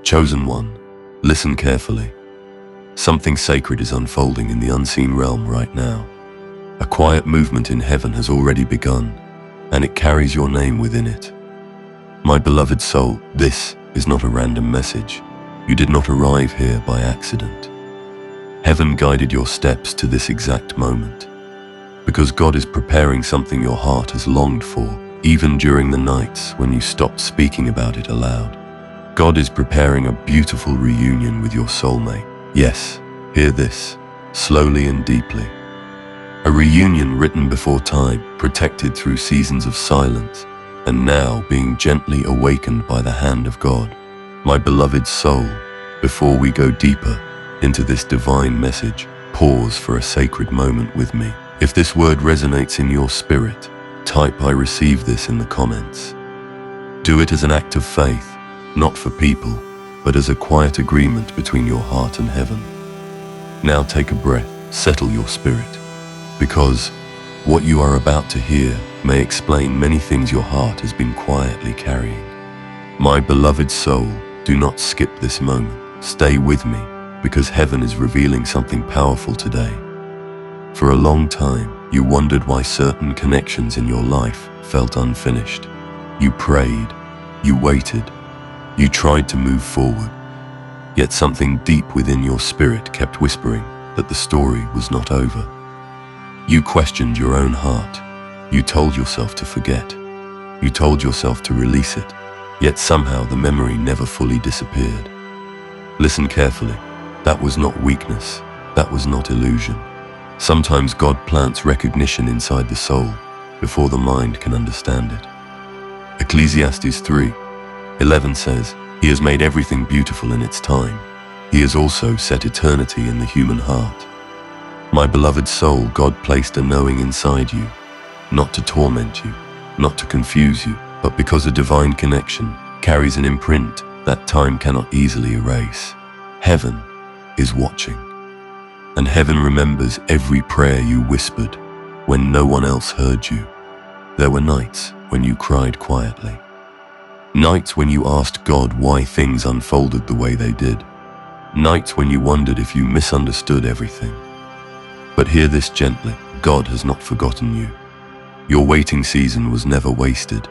Chosen one, listen carefully. Something sacred is unfolding in the unseen realm right now. A quiet movement in heaven has already begun, and it carries your name within it. My beloved soul, this is not a random message. You did not arrive here by accident. Heaven guided your steps to this exact moment, because God is preparing something your heart has longed for, even during the nights when you stopped speaking about it aloud. God is preparing a beautiful reunion with your soulmate. Yes, hear this, slowly and deeply. A reunion written before time, protected through seasons of silence, and now being gently awakened by the hand of God. My beloved soul, before we go deeper into this divine message, pause for a sacred moment with me. If this word resonates in your spirit, type "I receive this" in the comments. Do it as an act of faith, not for people, but as a quiet agreement between your heart and heaven. Now take a breath, settle your spirit, because what you are about to hear may explain many things your heart has been quietly carrying. My beloved soul, do not skip this moment. Stay with me, because heaven is revealing something powerful today. For a long time, you wondered why certain connections in your life felt unfinished. You prayed, you waited, you tried to move forward, yet something deep within your spirit kept whispering that the story was not over. You questioned your own heart. You told yourself to forget. You told yourself to release it, yet somehow the memory never fully disappeared. Listen carefully. That was not weakness. That was not illusion. Sometimes God plants recognition inside the soul before the mind can understand it. Ecclesiastes 3:11 says, "He has made everything beautiful in its time. He has also set eternity in the human heart." My beloved soul, God placed a knowing inside you, not to torment you, not to confuse you, but because a divine connection carries an imprint that time cannot easily erase. Heaven is watching, and heaven remembers every prayer you whispered when no one else heard you. There were nights when you cried quietly, nights when you asked God why things unfolded the way they did, nights when you wondered if you misunderstood everything. But hear this gently, God has not forgotten you. Your waiting season was never wasted.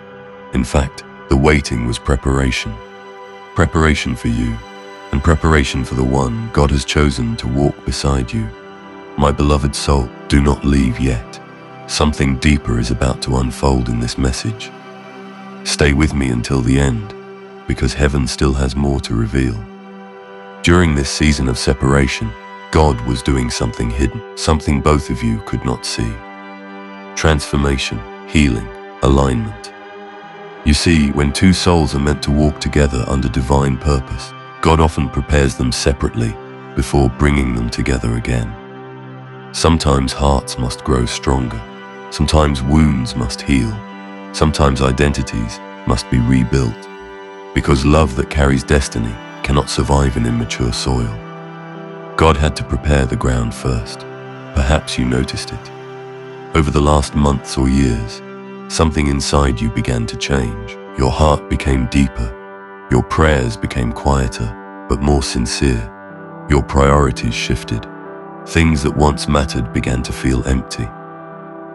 In fact, the waiting was preparation. Preparation for you, and preparation for the one God has chosen to walk beside you. My beloved soul, do not leave yet. Something deeper is about to unfold in this message. Stay with me until the end, because heaven still has more to reveal. During this season of separation, God was doing something hidden, something both of you could not see. Transformation, healing, alignment. You see, when two souls are meant to walk together under divine purpose, God often prepares them separately before bringing them together again. Sometimes hearts must grow stronger. Sometimes wounds must heal. Sometimes identities must be rebuilt, because love that carries destiny cannot survive in immature soil. God had to prepare the ground first. Perhaps you noticed it. Over the last months or years, something inside you began to change. Your heart became deeper. Your prayers became quieter, but more sincere. Your priorities shifted. Things that once mattered began to feel empty.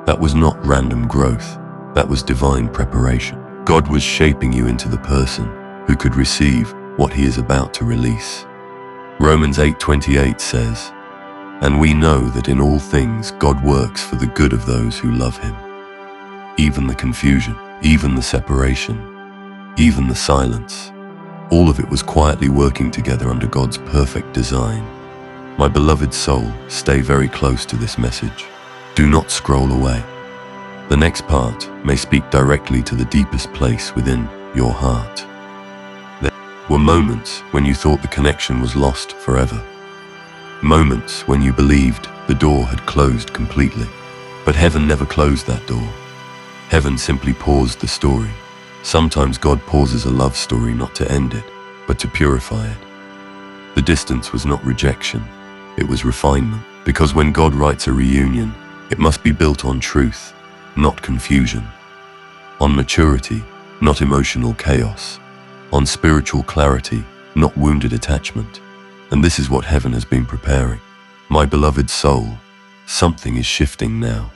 That was not random growth. That was divine preparation. God was shaping you into the person who could receive what He is about to release. Romans 8:28 says, "And we know that in all things God works for the good of those who love Him." Even the confusion, even the separation, even the silence, all of it was quietly working together under God's perfect design. My beloved soul, stay very close to this message. Do not scroll away. The next part may speak directly to the deepest place within your heart. There were moments when you thought the connection was lost forever. Moments when you believed the door had closed completely. But heaven never closed that door. Heaven simply paused the story. Sometimes God pauses a love story not to end it, but to purify it. The distance was not rejection, it was refinement. Because when God writes a reunion, it must be built on truth, not confusion. On maturity, not emotional chaos. On spiritual clarity, not wounded attachment. And this is what heaven has been preparing. My beloved soul, something is shifting now.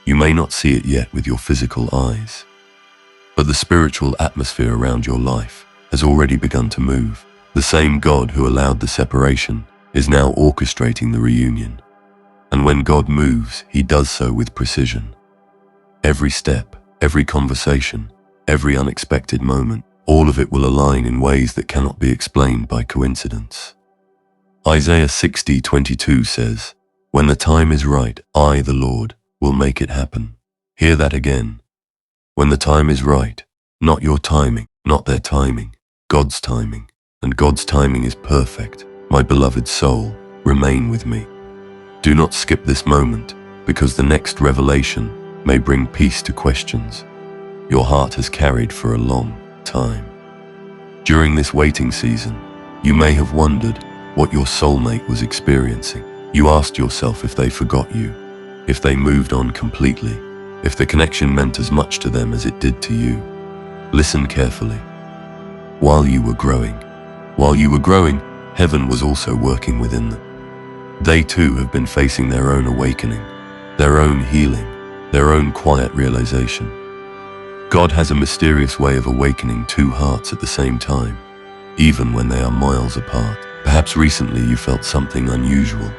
You may not see it yet with your physical eyes, but the spiritual atmosphere around your life has already begun to move. The same God who allowed the separation is now orchestrating the reunion. And when God moves, he does so with precision. Every step, every conversation, every unexpected moment, all of it will align in ways that cannot be explained by coincidence. Isaiah 60:22 says, "When the time is right, I, the Lord, will make it happen." Hear that again. When the time is right, not your timing, not their timing, God's timing. And God's timing is perfect. My beloved soul, remain with me. Do not skip this moment, because the next revelation may bring peace to questions your heart has carried for a long time. During this waiting season, you may have wondered what your soulmate was experiencing. You asked yourself if they forgot you, if they moved on completely, if the connection meant as much to them as it did to you. Listen carefully. While you were growing, heaven was also working within them. They too have been facing their own awakening, their own healing, their own quiet realization. God has a mysterious way of awakening two hearts at the same time, even when they are miles apart. Perhaps recently you felt something unusual,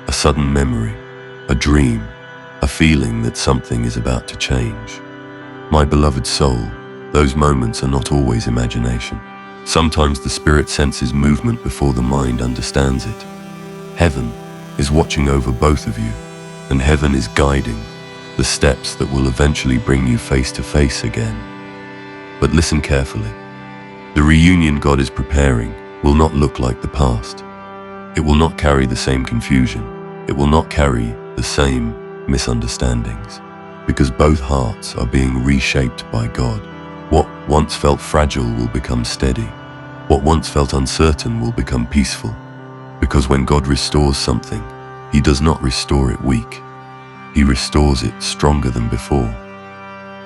a sudden memory, a dream, a feeling that something is about to change. My beloved soul, those moments are not always imagination. Sometimes the spirit senses movement before the mind understands it. Heaven is watching over both of you, and heaven is guiding the steps that will eventually bring you face to face again. But listen carefully. The reunion God is preparing will not look like the past. It will not carry the same confusion. It will not carry the same misunderstandings, because both hearts are being reshaped by God. What once felt fragile will become steady. What once felt uncertain will become peaceful. Because when God restores something, he does not restore it weak. He restores it stronger than before.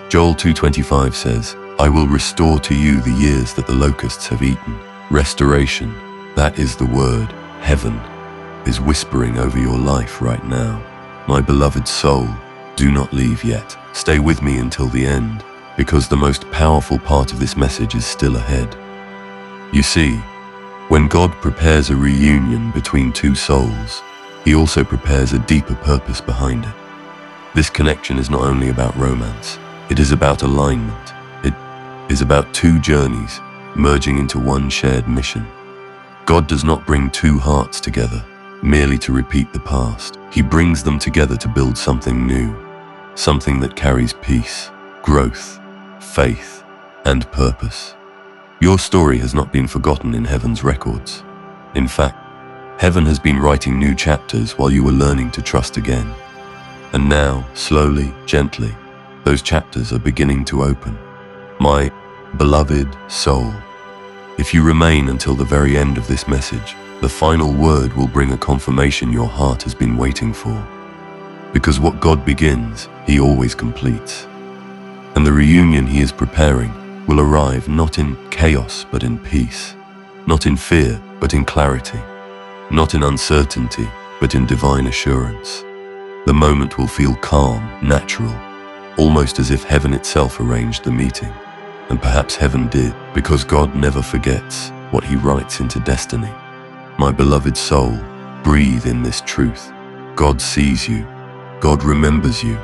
Joel 2:25 says, "I will restore to you the years that the locusts have eaten." Restoration, that is the word. Heaven is whispering over your life right now. My beloved soul, do not leave yet. Stay with me until the end, because the most powerful part of this message is still ahead. You see, when God prepares a reunion between two souls, he also prepares a deeper purpose behind it. This connection is not only about romance, it is about alignment. It is about two journeys merging into one shared mission. God does not bring two hearts together merely to repeat the past. He brings them together to build something new, something that carries peace, growth, faith, and purpose. Your story has not been forgotten in heaven's records. In fact, heaven has been writing new chapters while you were learning to trust again. And now, slowly, gently, those chapters are beginning to open. My beloved soul, if you remain until the very end of this message, the final word will bring a confirmation your heart has been waiting for. Because what God begins, he always completes. And the reunion he is preparing will arrive not in chaos but in peace, not in fear but in clarity, not in uncertainty but in divine assurance. The moment will feel calm, natural, almost as if heaven itself arranged the meeting. And perhaps heaven did, because God never forgets what he writes into destiny. My beloved soul, breathe in this truth. God sees you, God remembers you,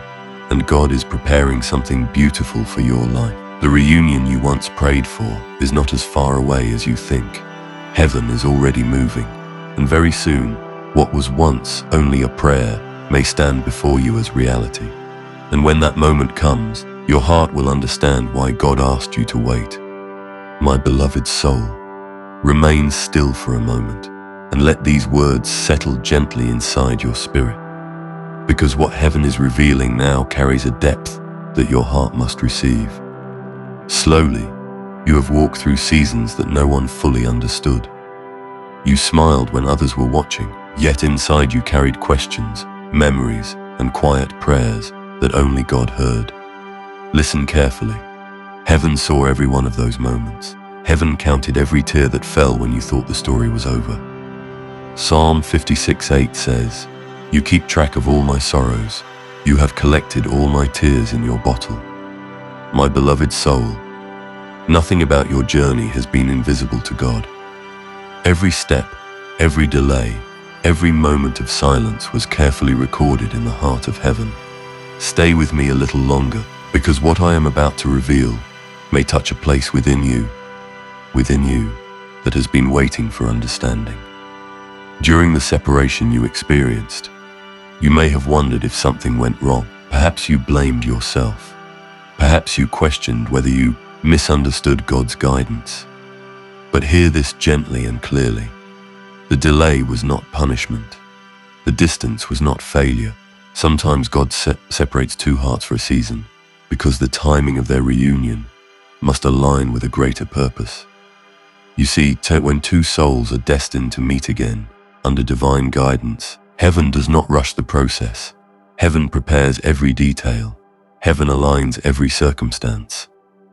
and God is preparing something beautiful for your life. The reunion you once prayed for is not as far away as you think. Heaven is already moving, and very soon, what was once only a prayer may stand before you as reality. And when that moment comes, your heart will understand why God asked you to wait. My beloved soul, remain still for a moment and let these words settle gently inside your spirit. Because what heaven is revealing now carries a depth that your heart must receive. Slowly, you have walked through seasons that no one fully understood. You smiled when others were watching, yet inside you carried questions, memories, and quiet prayers that only God heard. Listen carefully. Heaven saw every one of those moments, Heaven counted every tear that fell when you thought the story was over. Psalm 56:8 says, "You keep track of all my sorrows. You have collected all my tears in your bottle." My beloved soul, nothing about your journey has been invisible to God. Every step, every delay, every moment of silence was carefully recorded in the heart of heaven. Stay with me a little longer, because what I am about to reveal may touch a place within you, that has been waiting for understanding. During the separation you experienced, you may have wondered if something went wrong. Perhaps you blamed yourself. Perhaps you questioned whether you misunderstood God's guidance. But hear this gently and clearly. The delay was not punishment. The distance was not failure. Sometimes God separates two hearts for a season because the timing of their reunion must align with a greater purpose. You see, when two souls are destined to meet again under divine guidance, heaven does not rush the process. Heaven prepares every detail. Heaven aligns every circumstance.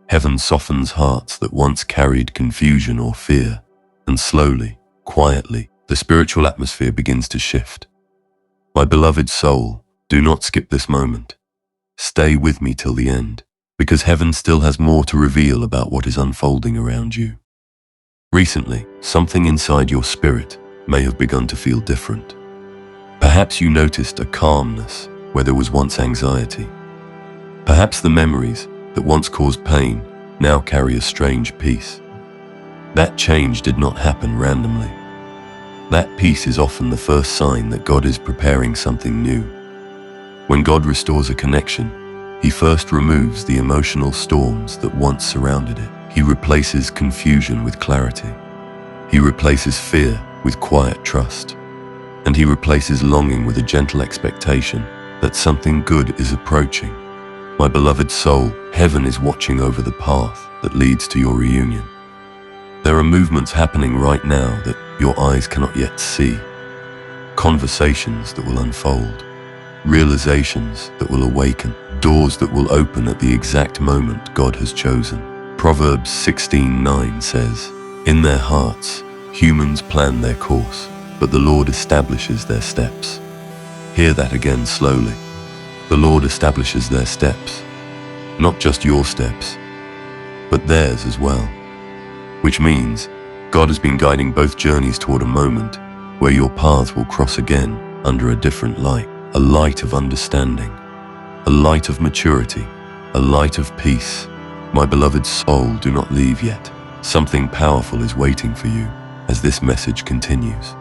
Heaven softens hearts that once carried confusion or fear, and slowly, quietly, the spiritual atmosphere begins to shift. My beloved soul, do not skip this moment. Stay with me till the end, because heaven still has more to reveal about what is unfolding around you. Recently, something inside your spirit may have begun to feel different. Perhaps you noticed a calmness where there was once anxiety. Perhaps the memories that once caused pain now carry a strange peace. That change did not happen randomly. That peace is often the first sign that God is preparing something new. When God restores a connection, He first removes the emotional storms that once surrounded it. He replaces confusion with clarity. He replaces fear with quiet trust. And He replaces longing with a gentle expectation that something good is approaching. My beloved soul, heaven is watching over the path that leads to your reunion. There are movements happening right now that your eyes cannot yet see. Conversations that will unfold. Realizations that will awaken. Doors that will open at the exact moment God has chosen. Proverbs 16:9 says, "In their hearts, humans plan their course, but the Lord establishes their steps." Hear that again slowly. The Lord establishes their steps. Not just your steps, but theirs as well. Which means God has been guiding both journeys toward a moment where your paths will cross again under a different light. A light of understanding, a light of maturity, a light of peace. My beloved soul, do not leave yet. Something powerful is waiting for you as this message continues.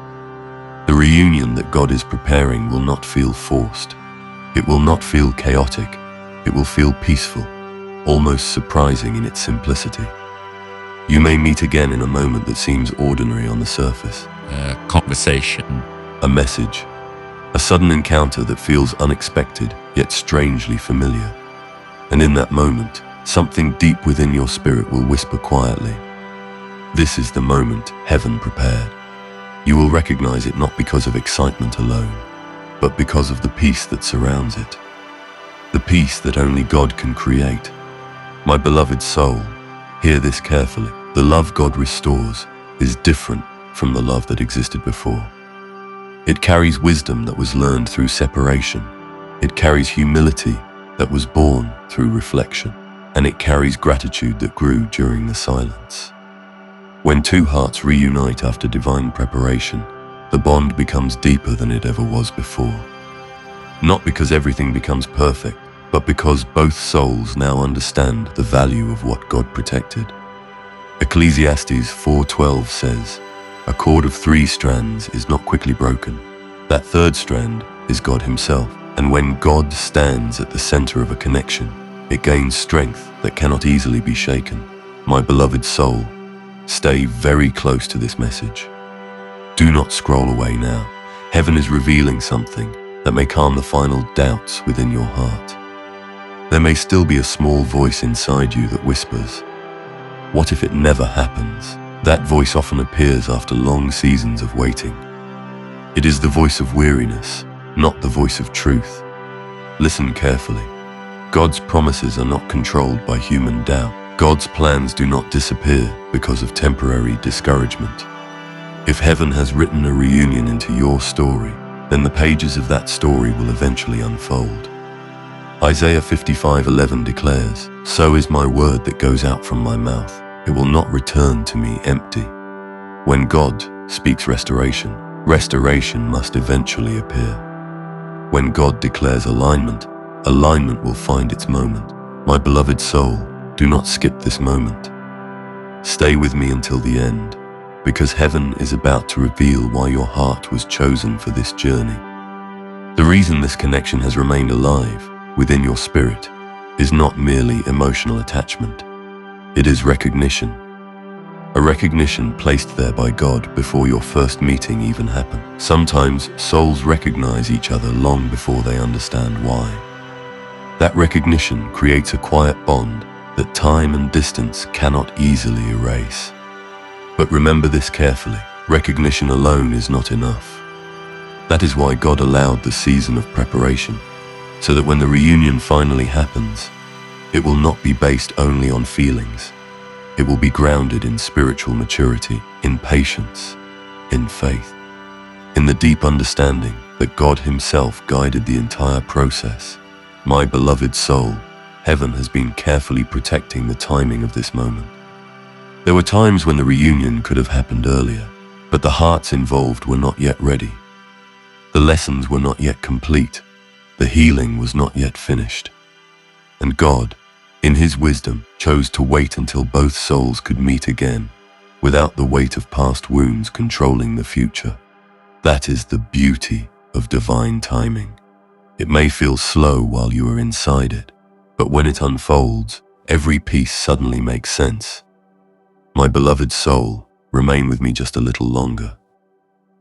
The reunion that God is preparing will not feel forced. It will not feel chaotic. It will feel peaceful, almost surprising in its simplicity. You may meet again in a moment that seems ordinary on the surface. A conversation. A message. A sudden encounter that feels unexpected, yet strangely familiar. And in that moment, something deep within your spirit will whisper quietly, "This is the moment heaven prepared." You will recognize it not because of excitement alone, but because of the peace that surrounds it. The peace that only God can create. My beloved soul, hear this carefully. The love God restores is different from the love that existed before. It carries wisdom that was learned through separation. It carries humility that was born through reflection. And it carries gratitude that grew during the silence. When two hearts reunite after divine preparation, the bond becomes deeper than it ever was before. Not because everything becomes perfect, but because both souls now understand the value of what God protected. Ecclesiastes 4:12 says, "A cord of 3 strands is not quickly broken. That third strand is God Himself." And when God stands at the center of a connection, it gains strength that cannot easily be shaken. My beloved soul, stay very close to this message. Do not scroll away now. Heaven is revealing something that may calm the final doubts within your heart. There may still be a small voice inside you that whispers, "What if it never happens?" That voice often appears after long seasons of waiting. It is the voice of weariness, not the voice of truth. Listen carefully. God's promises are not controlled by human doubt. God's plans do not disappear because of temporary discouragement. If heaven has written a reunion into your story, then the pages of that story will eventually unfold. Isaiah 55:11 declares, "So is my word that goes out from my mouth. It will not return to me empty." When God speaks restoration, restoration must eventually appear. When God declares alignment, alignment will find its moment. My beloved soul, do not skip this moment. Stay with me until the end, because heaven is about to reveal why your heart was chosen for this journey. The reason this connection has remained alive within your spirit is not merely emotional attachment. It is recognition. A recognition placed there by God before your first meeting even happened. Sometimes souls recognize each other long before they understand why. That recognition creates a quiet bond that time and distance cannot easily erase. But remember this carefully, recognition alone is not enough. That is why God allowed the season of preparation, so that when the reunion finally happens, it will not be based only on feelings. It will be grounded in spiritual maturity, in patience, in faith, in the deep understanding that God Himself guided the entire process. My beloved soul, heaven has been carefully protecting the timing of this moment. There were times when the reunion could have happened earlier, but the hearts involved were not yet ready. The lessons were not yet complete. The healing was not yet finished. And God, in His wisdom, chose to wait until both souls could meet again, without the weight of past wounds controlling the future. That is the beauty of divine timing. It may feel slow while you are inside it, but when it unfolds, every piece suddenly makes sense. My beloved soul, remain with me just a little longer.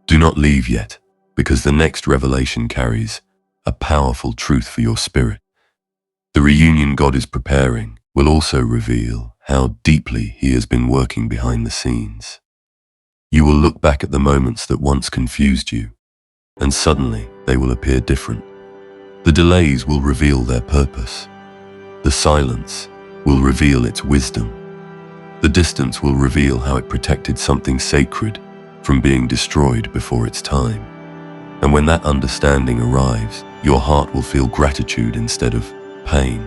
Do not leave yet, because the next revelation carries a powerful truth for your spirit. The reunion God is preparing will also reveal how deeply He has been working behind the scenes. You will look back at the moments that once confused you, and suddenly they will appear different. The delays will reveal their purpose. The silence will reveal its wisdom. The distance will reveal how it protected something sacred from being destroyed before its time. And when that understanding arrives, your heart will feel gratitude instead of pain.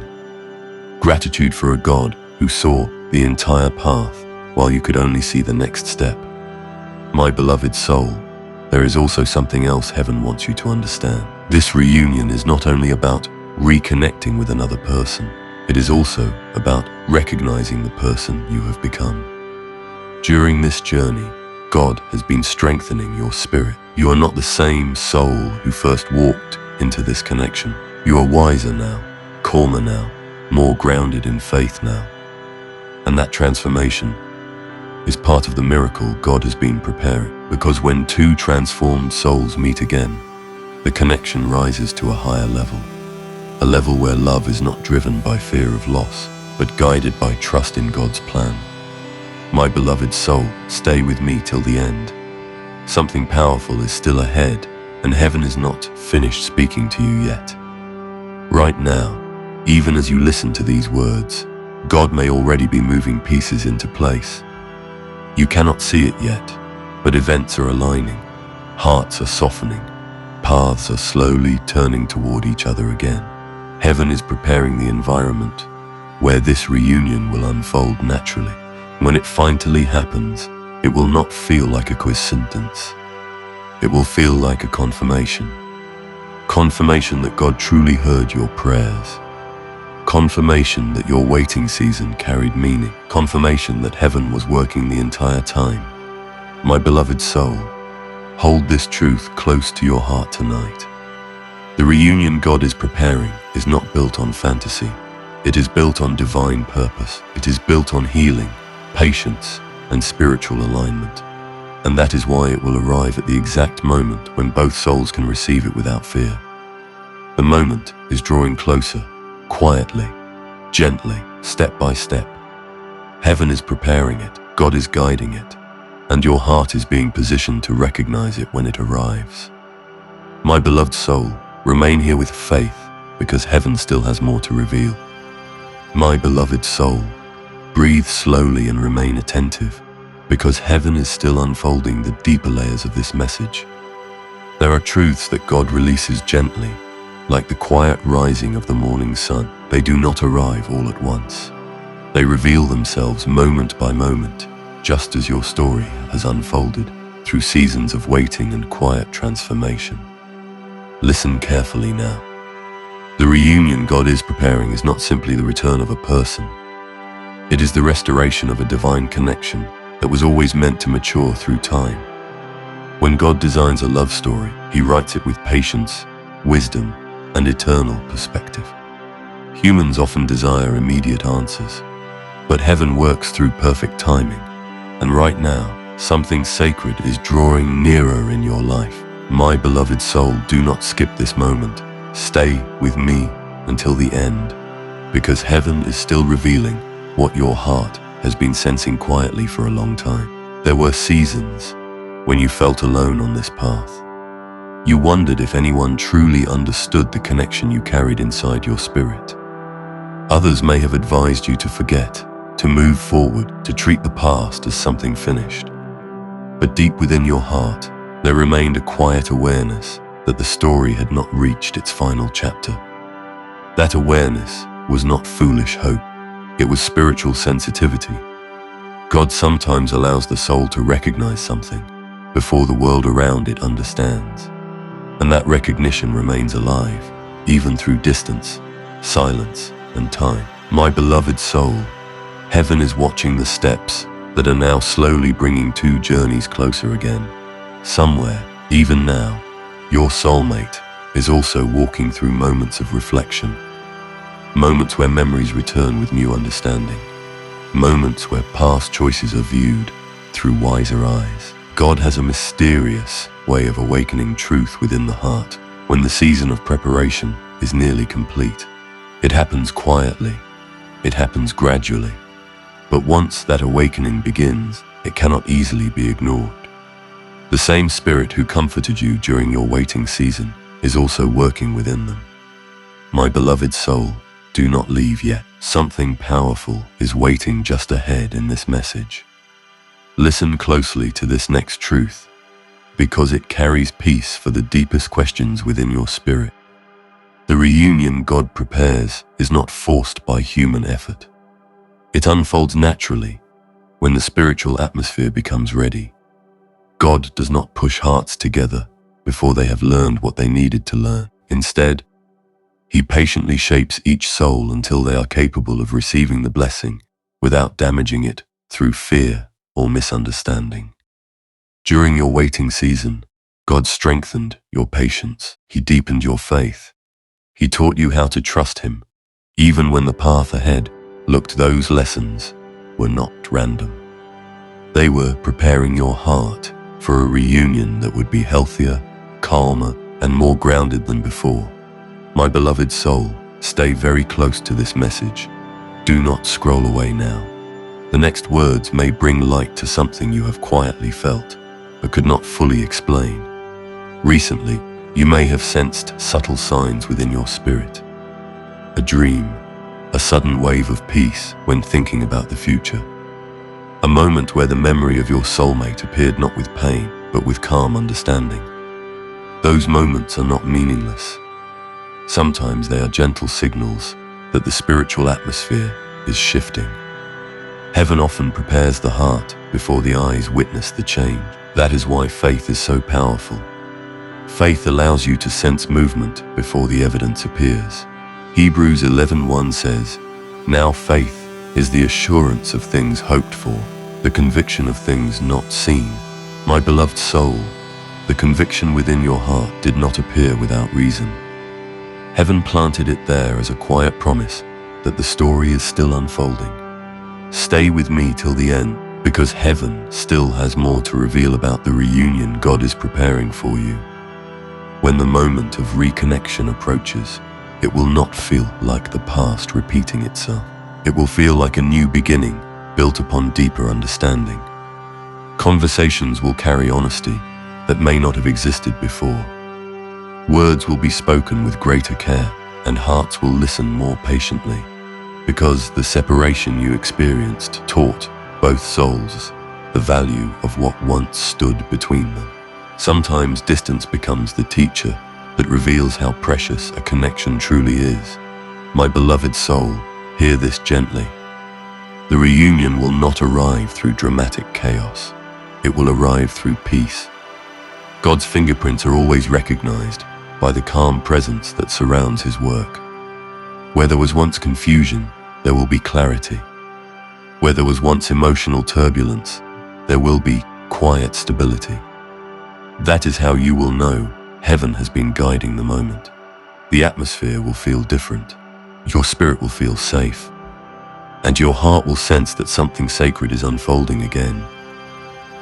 Gratitude for a God who saw the entire path while you could only see the next step. My beloved soul, there is also something else heaven wants you to understand. This reunion is not only about reconnecting with another person, it is also about recognizing the person you have become. During this journey, God has been strengthening your spirit. You are not the same soul who first walked into this connection. You are wiser now, calmer now, more grounded in faith now. And that transformation is part of the miracle God has been preparing. Because when two transformed souls meet again, the connection rises to a higher level. A level where love is not driven by fear of loss, but guided by trust in God's plan. My beloved soul, stay with me till the end. Something powerful is still ahead, and heaven is not finished speaking to you yet. Right now, even as you listen to these words, God may already be moving pieces into place. You cannot see it yet, but events are aligning, hearts are softening, paths are slowly turning toward each other again. Heaven is preparing the environment where this reunion will unfold naturally. When it finally happens, it will not feel like a coincidence. It will feel like a confirmation. Confirmation that God truly heard your prayers. Confirmation that your waiting season carried meaning. Confirmation that heaven was working the entire time. My beloved soul, hold this truth close to your heart tonight. The reunion God is preparing is not built on fantasy. It is built on divine purpose. It is built on healing, patience, and spiritual alignment. And that is why it will arrive at the exact moment when both souls can receive it without fear. The moment is drawing closer, quietly, gently, step by step. Heaven is preparing it, God is guiding it, and your heart is being positioned to recognize it when it arrives. My beloved soul, remain here with faith, because heaven still has more to reveal. My beloved soul, Breathe slowly and remain attentive, because heaven is still unfolding the deeper layers of this message. There are truths that God releases gently, like the quiet rising of the morning sun. They do not arrive all at once. They reveal themselves moment by moment, just as your story has unfolded through seasons of waiting and quiet transformation. Listen carefully now. The reunion God is preparing is not simply the return of a person. It is the restoration of a divine connection that was always meant to mature through time. When God designs a love story, He writes it with patience, wisdom, and eternal perspective. Humans often desire immediate answers, but heaven works through perfect timing. And right now, something sacred is drawing nearer in your life. My beloved soul, do not skip this moment. Stay with me until the end, because heaven is still revealing what your heart has been sensing quietly for a long time. There were seasons when you felt alone on this path. You wondered if anyone truly understood the connection you carried inside your spirit. Others may have advised you to forget, to move forward, to treat the past as something finished. But deep within your heart, there remained a quiet awareness that the story had not reached its final chapter. That awareness was not foolish hope, it was spiritual sensitivity. God sometimes allows the soul to recognize something before the world around it understands. And that recognition remains alive, even through distance, silence, and time. My beloved soul, heaven is watching the steps that are now slowly bringing two journeys closer again. Somewhere, even now, your soulmate is also walking through moments of reflection. Moments where memories return with new understanding. Moments where past choices are viewed through wiser eyes. God has a mysterious way of awakening truth within the heart when the season of preparation is nearly complete. It happens quietly. It happens gradually. But once that awakening begins, it cannot easily be ignored. The same Spirit who comforted you during your waiting season is also working within them. My beloved soul, do not leave yet. Something powerful is waiting just ahead in this message. Listen closely to this next truth, because it carries peace for the deepest questions within your spirit. The reunion God prepares is not forced by human effort. It unfolds naturally when the spiritual atmosphere becomes ready. God does not push hearts together before they have learned what they needed to learn. Instead, He patiently shapes each soul until they are capable of receiving the blessing without damaging it through fear or misunderstanding. During your waiting season, God strengthened your patience. He deepened your faith. He taught you how to trust Him, even when the path ahead looked. Those lessons were not random. They were preparing your heart for a reunion that would be healthier, calmer, and more grounded than before. My beloved soul, stay very close to this message. Do not scroll away now. The next words may bring light to something you have quietly felt, but could not fully explain. Recently, you may have sensed subtle signs within your spirit. A dream, a sudden wave of peace when thinking about the future. A moment where the memory of your soulmate appeared not with pain, but with calm understanding. Those moments are not meaningless. Sometimes they are gentle signals that the spiritual atmosphere is shifting. Heaven often prepares the heart before the eyes witness the change. That is why faith is so powerful. Faith allows you to sense movement before the evidence appears. Hebrews 11:1 says, "Now faith is the assurance of things hoped for, the conviction of things not seen." My beloved soul, the conviction within your heart did not appear without reason. Heaven planted it there as a quiet promise that the story is still unfolding. Stay with me till the end, because heaven still has more to reveal about the reunion God is preparing for you. When the moment of reconnection approaches, it will not feel like the past repeating itself. It will feel like a new beginning, built upon deeper understanding. Conversations will carry honesty that may not have existed before. Words will be spoken with greater care, and hearts will listen more patiently. because the separation you experienced taught both souls the value of what once stood between them. Sometimes distance becomes the teacher that reveals how precious a connection truly is. My beloved soul, hear this gently. The reunion will not arrive through dramatic chaos. It will arrive through peace. God's fingerprints are always recognized by the calm presence that surrounds his work. Where there was once confusion, there will be clarity. Where there was once emotional turbulence, there will be quiet stability. That is how you will know heaven has been guiding the moment. The atmosphere will feel different. Your spirit will feel safe. And your heart will sense that something sacred is unfolding again.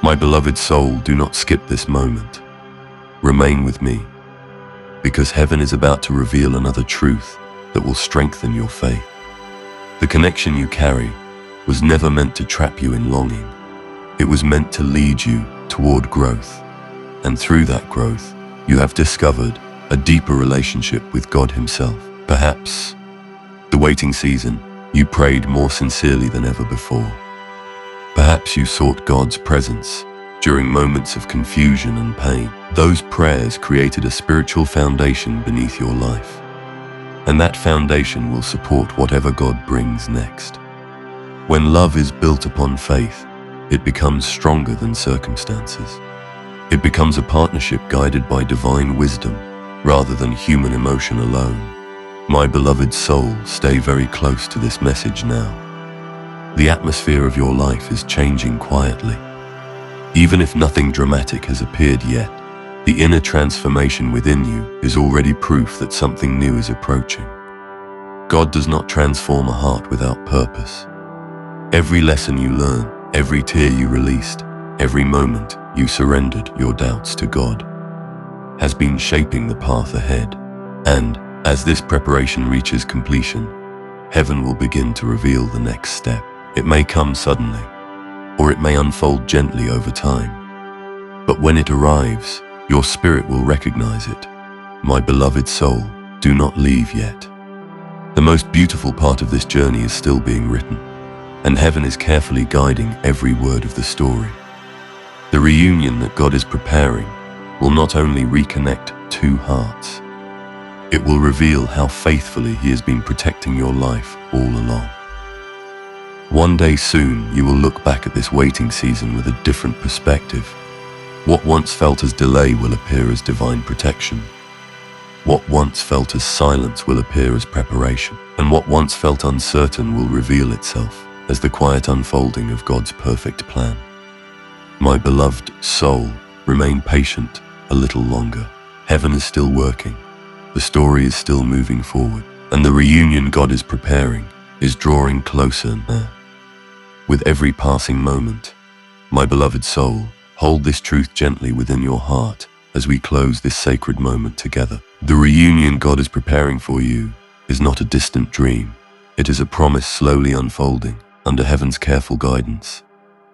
My beloved soul, do not skip this moment. Remain with me, because heaven is about to reveal another truth that will strengthen your faith. The connection you carry was never meant to trap you in longing. It was meant to lead you toward growth. And through that growth, you have discovered a deeper relationship with God himself. Perhaps the waiting season, you prayed more sincerely than ever before. Perhaps you sought God's presence during moments of confusion and pain. Those prayers created a spiritual foundation beneath your life. And that foundation will support whatever God brings next. When love is built upon faith, it becomes stronger than circumstances. It becomes a partnership guided by divine wisdom rather than human emotion alone. My beloved soul, stay very close to this message now. The atmosphere of your life is changing quietly. Even if nothing dramatic has appeared yet, the inner transformation within you is already proof that something new is approaching. God does not transform a heart without purpose. Every lesson you learn, every tear you released, every moment you surrendered your doubts to God has been shaping the path ahead. And as this preparation reaches completion, heaven will begin to reveal the next step. It may come suddenly, or it may unfold gently over time. But when it arrives, your spirit will recognize it. My beloved soul, do not leave yet. The most beautiful part of this journey is still being written, and heaven is carefully guiding every word of the story. The reunion that God is preparing will not only reconnect two hearts, it will reveal how faithfully he has been protecting your life all along. One day soon, you will look back at this waiting season with a different perspective. What once felt as delay will appear as divine protection. What once felt as silence will appear as preparation. And what once felt uncertain will reveal itself as the quiet unfolding of God's perfect plan. My beloved soul, remain patient a little longer. Heaven is still working. The story is still moving forward. And the reunion God is preparing is drawing closer now. With every passing moment, my beloved soul, hold this truth gently within your heart as we close this sacred moment together. The reunion God is preparing for you is not a distant dream. It is a promise slowly unfolding under heaven's careful guidance.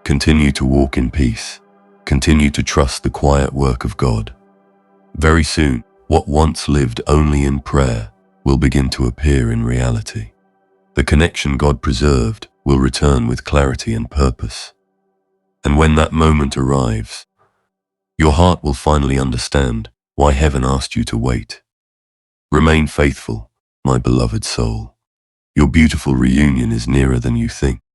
Continue to walk in peace. Continue to trust the quiet work of God. Very soon, what once lived only in prayer will begin to appear in reality. The connection God preserved will return with clarity and purpose. And when that moment arrives, your heart will finally understand why heaven asked you to wait. Remain faithful, my beloved soul. Your beautiful reunion is nearer than you think.